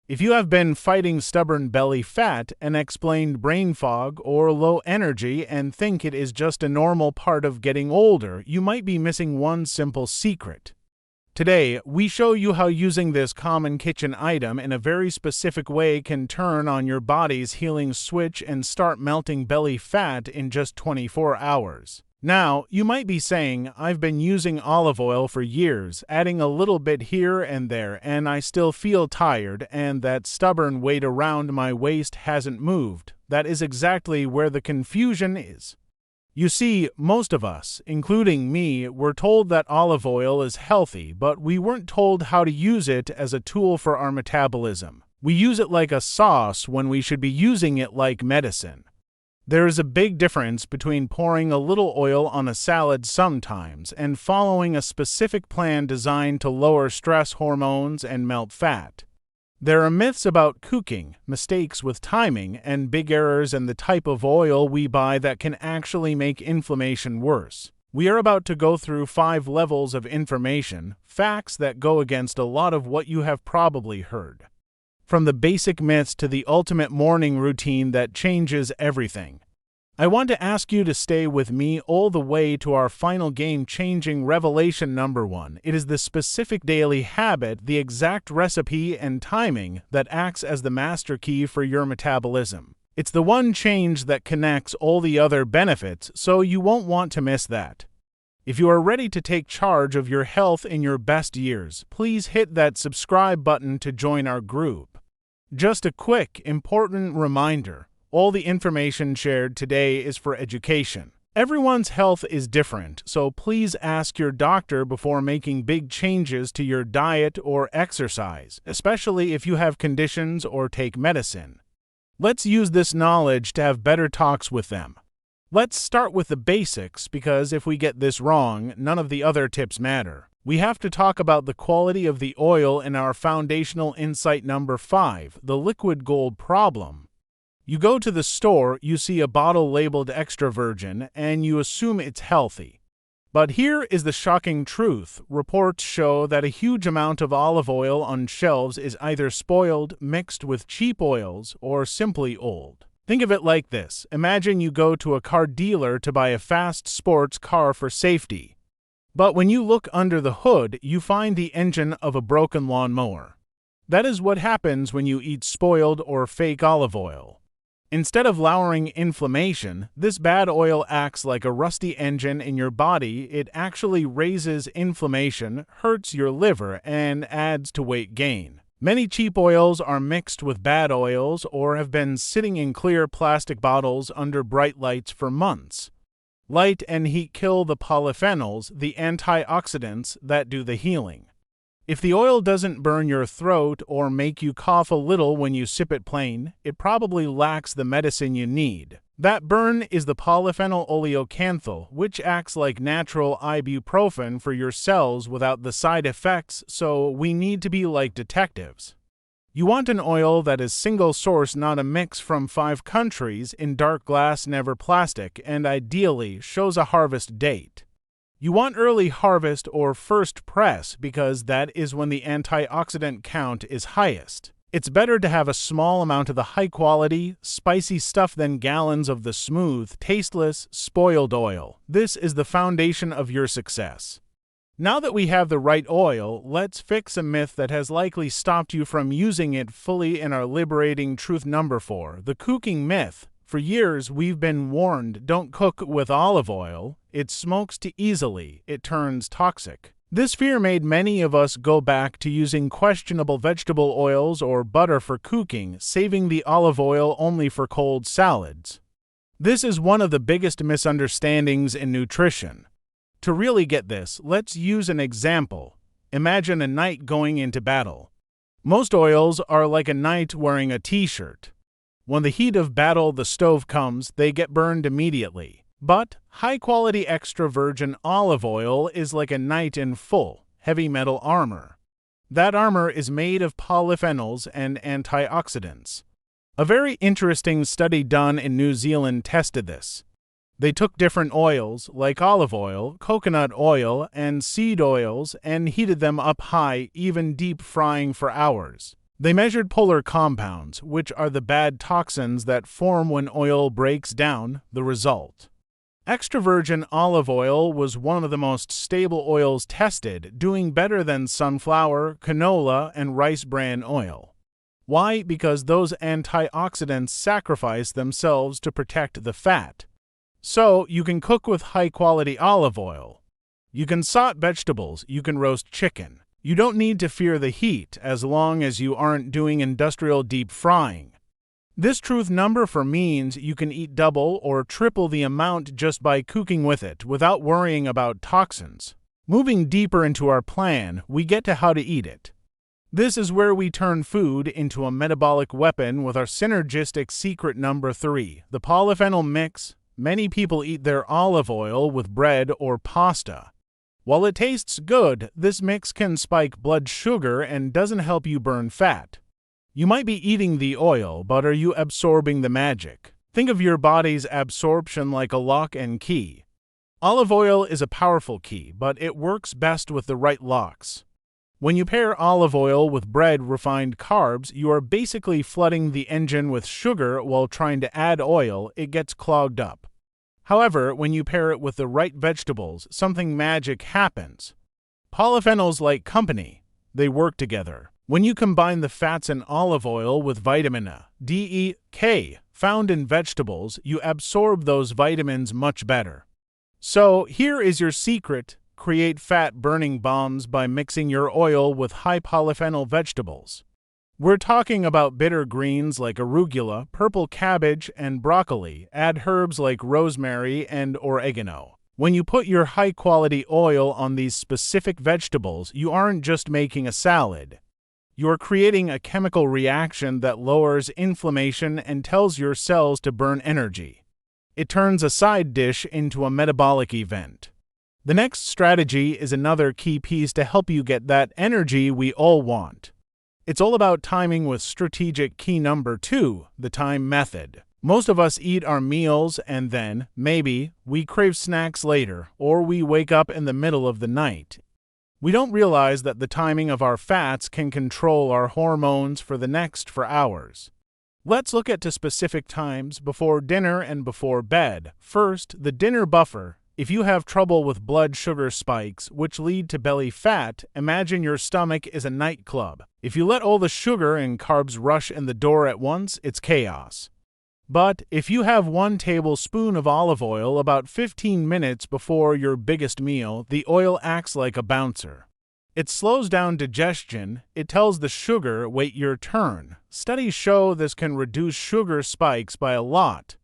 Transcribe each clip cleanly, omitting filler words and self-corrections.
If you have been fighting stubborn belly fat, unexplained brain fog, or low energy and think it is just a normal part of getting older, you might be missing one simple secret. Today, we show you how using this common kitchen item in a very specific way can turn on your body's healing switch and start melting belly fat in just 24 hours. Now, you might be saying, I've been using olive oil for years, adding a little bit here and there, and I still feel tired, and that stubborn weight around my waist hasn't moved. That is exactly where the confusion is. You see, most of us, including me, were told that olive oil is healthy, but we weren't told how to use it as a tool for our metabolism. We use it like a sauce when we should be using it like medicine. There is a big difference between pouring a little oil on a salad sometimes and following a specific plan designed to lower stress hormones and melt fat. There are myths about cooking, mistakes with timing, and big errors in the type of oil we buy that can actually make inflammation worse. We are about to go through 5 levels of information, facts that go against a lot of what you have probably heard. From the basic myths to the ultimate morning routine that changes everything. I want to ask you to stay with me all the way to our final game-changing revelation number 1. It is the specific daily habit, the exact recipe and timing that acts as the master key for your metabolism. It's the one change that connects all the other benefits, so you won't want to miss that. If you are ready to take charge of your health in your best years, please hit that subscribe button to join our group. Just a quick, important reminder, all the information shared today is for education. Everyone's health is different, so please ask your doctor before making big changes to your diet or exercise, especially if you have conditions or take medicine. Let's use this knowledge to have better talks with them. Let's start with the basics, because if we get this wrong, none of the other tips matter. We have to talk about the quality of the oil in our foundational insight number 5, the liquid gold problem. You go to the store, you see a bottle labeled extra virgin, and you assume it's healthy. But here is the shocking truth. Reports show that a huge amount of olive oil on shelves is either spoiled, mixed with cheap oils, or simply old. Think of it like this. Imagine you go to a car dealer to buy a fast sports car for safety. But when you look under the hood, you find the engine of a broken lawnmower. That is what happens when you eat spoiled or fake olive oil. Instead of lowering inflammation, this bad oil acts like a rusty engine in your body. It actually raises inflammation, hurts your liver, and adds to weight gain. Many cheap oils are mixed with bad oils or have been sitting in clear plastic bottles under bright lights for months. Light and heat kill the polyphenols, the antioxidants that do the healing. If the oil doesn't burn your throat or make you cough a little when you sip it plain, it probably lacks the medicine you need. That burn is the polyphenol oleocanthal, which acts like natural ibuprofen for your cells without the side effects, so we need to be like detectives. You want an oil that is single source, not a mix from 5 countries, in dark glass, never plastic, and ideally shows a harvest date. You want early harvest or first press because that is when the antioxidant count is highest. It's better to have a small amount of the high-quality, spicy stuff than gallons of the smooth, tasteless, spoiled oil. This is the foundation of your success. Now that we have the right oil, let's fix a myth that has likely stopped you from using it fully in our liberating truth number 4, the cooking myth. For years, we've been warned, don't cook with olive oil. It smokes too easily. It turns toxic. This fear made many of us go back to using questionable vegetable oils or butter for cooking, saving the olive oil only for cold salads. This is one of the biggest misunderstandings in nutrition. To really get this, let's use an example. Imagine a knight going into battle. Most oils are like a knight wearing a t-shirt. When the heat of battle, the stove comes, they get burned immediately. But high-quality extra virgin olive oil is like a knight in full, heavy metal armor. That armor is made of polyphenols and antioxidants. A very interesting study done in New Zealand tested this. They took different oils, like olive oil, coconut oil, and seed oils, and heated them up high, even deep frying for hours. They measured polar compounds, which are the bad toxins that form when oil breaks down. The result: extra virgin olive oil was one of the most stable oils tested, doing better than sunflower, canola, and rice bran oil. Why? Because those antioxidants sacrifice themselves to protect the fat. So, you can cook with high-quality olive oil. You can saute vegetables, you can roast chicken. You don't need to fear the heat as long as you aren't doing industrial deep frying. This truth number for means you can eat double or triple the amount just by cooking with it without worrying about toxins. Moving deeper into our plan, we get to how to eat it. This is where we turn food into a metabolic weapon with our synergistic secret number 3, the polyphenol mix. Many people eat their olive oil with bread or pasta. While it tastes good, this mix can spike blood sugar and doesn't help you burn fat. You might be eating the oil, but are you absorbing the magic? Think of your body's absorption like a lock and key. Olive oil is a powerful key, but it works best with the right locks. When you pair olive oil with bread refined carbs, you are basically flooding the engine with sugar while trying to add oil. It gets clogged up. However, when you pair it with the right vegetables, something magic happens. Polyphenols like company. They work together. When you combine the fats in olive oil with vitamin A, D, E, K found in vegetables, you absorb those vitamins much better. So, here is your secret. Create fat-burning bombs by mixing your oil with high polyphenol vegetables. We're talking about bitter greens like arugula, purple cabbage, and broccoli. Add herbs like rosemary and oregano. When you put your high-quality oil on these specific vegetables, you aren't just making a salad. You're creating a chemical reaction that lowers inflammation and tells your cells to burn energy. It turns a side dish into a metabolic event. The next strategy is another key piece to help you get that energy we all want. It's all about timing with strategic key number 2, the time method. Most of us eat our meals and then, maybe, we crave snacks later, or we wake up in the middle of the night. We don't realize that the timing of our fats can control our hormones for hours. Let's look at specific times before dinner and before bed. First, the dinner buffer. If you have trouble with blood sugar spikes, which lead to belly fat, imagine your stomach is a nightclub. If you let all the sugar and carbs rush in the door at once, it's chaos. But if you have 1 tablespoon of olive oil about 15 minutes before your biggest meal, the oil acts like a bouncer. It slows down digestion. It tells the sugar, wait your turn. Studies show this can reduce sugar spikes by a lot.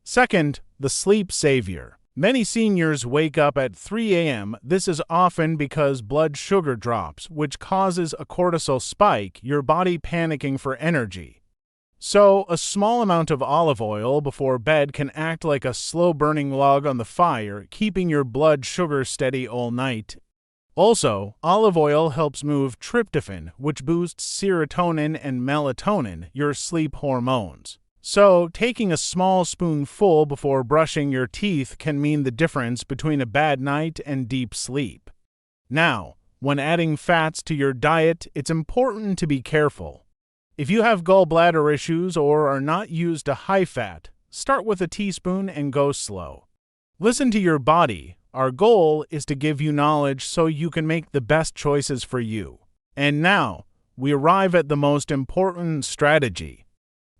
Second, the sleep savior. Many seniors wake up at 3 a.m. This is often because blood sugar drops, which causes a cortisol spike, your body panicking for energy. So, a small amount of olive oil before bed can act like a slow-burning log on the fire, keeping your blood sugar steady all night. Also, olive oil helps move tryptophan, which boosts serotonin and melatonin, your sleep hormones. So, taking a small spoonful before brushing your teeth can mean the difference between a bad night and deep sleep. Now, when adding fats to your diet, it's important to be careful. If you have gallbladder issues or are not used to high fat, start with a teaspoon and go slow. Listen to your body. Our goal is to give you knowledge so you can make the best choices for you. And now, we arrive at the most important strategy.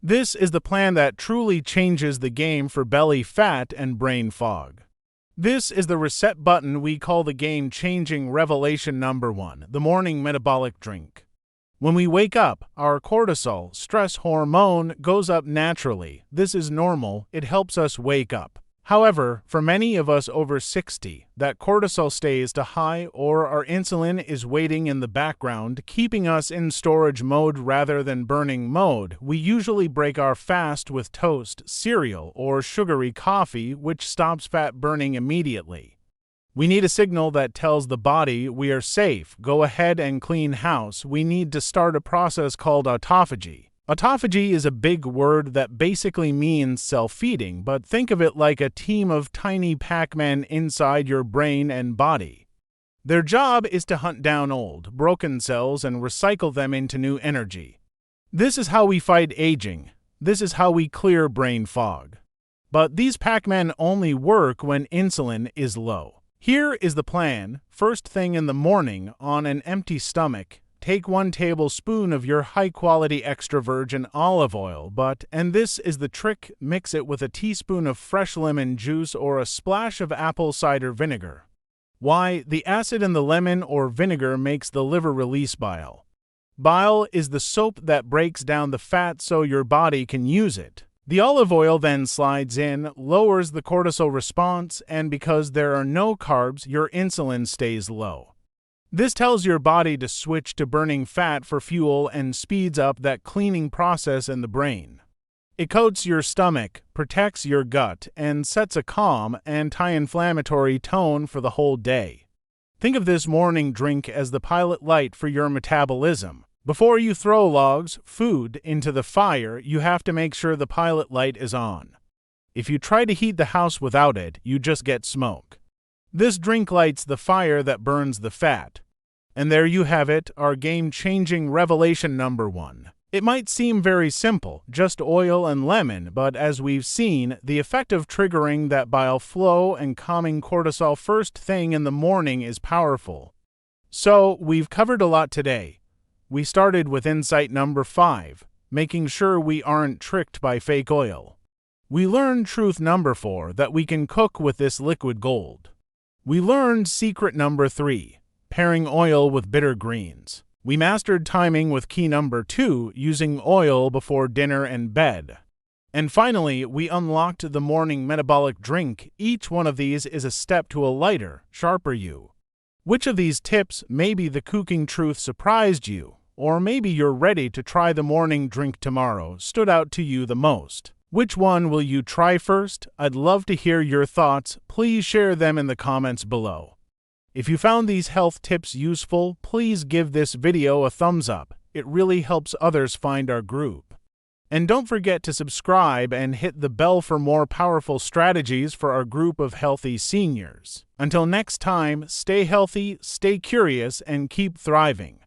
This is the plan that truly changes the game for belly fat and brain fog. This is the reset button we call the game-changing revelation number 1, the morning metabolic drink. When we wake up, our cortisol, stress hormone, goes up naturally. This is normal. It helps us wake up. However, for many of us over 60, that cortisol stays too high or our insulin is waiting in the background, keeping us in storage mode rather than burning mode. We usually break our fast with toast, cereal, or sugary coffee, which stops fat burning immediately. We need a signal that tells the body we are safe. Go ahead and clean house. We need to start a process called autophagy. Autophagy is a big word that basically means self-feeding, but think of it like a team of tiny Pac-Man inside your brain and body. Their job is to hunt down old, broken cells and recycle them into new energy. This is how we fight aging. This is how we clear brain fog. But these Pac-Man only work when insulin is low. Here is the plan. First thing in the morning, on an empty stomach, take 1 tablespoon of your high-quality extra virgin olive oil, and this is the trick, mix it with a teaspoon of fresh lemon juice or a splash of apple cider vinegar. Why? The acid in the lemon or vinegar makes the liver release bile. Bile is the soap that breaks down the fat so your body can use it. The olive oil then slides in, lowers the cortisol response, and because there are no carbs, your insulin stays low. This tells your body to switch to burning fat for fuel and speeds up that cleaning process in the brain. It coats your stomach, protects your gut, and sets a calm, anti-inflammatory tone for the whole day. Think of this morning drink as the pilot light for your metabolism. Before you throw logs, food, into the fire, you have to make sure the pilot light is on. If you try to heat the house without it, you just get smoke. This drink lights the fire that burns the fat. And there you have it, our game-changing revelation number 1. It might seem very simple, just oil and lemon, but as we've seen, the effect of triggering that bile flow and calming cortisol first thing in the morning is powerful. So, we've covered a lot today. We started with insight number 5, making sure we aren't tricked by fake oil. We learned truth number 4, that we can cook with this liquid gold. We learned secret number 3, pairing oil with bitter greens. We mastered timing with key number 2, using oil before dinner and bed. And finally, we unlocked the morning metabolic drink. Each one of these is a step to a lighter, sharper you. Which of these tips, maybe the cooking truth surprised you, or maybe you're ready to try the morning drink tomorrow, stood out to you the most? Which one will you try first? I'd love to hear your thoughts. Please share them in the comments below. If you found these health tips useful, please give this video a thumbs up. It really helps others find our group. And don't forget to subscribe and hit the bell for more powerful strategies for our group of healthy seniors. Until next time, stay healthy, stay curious, and keep thriving.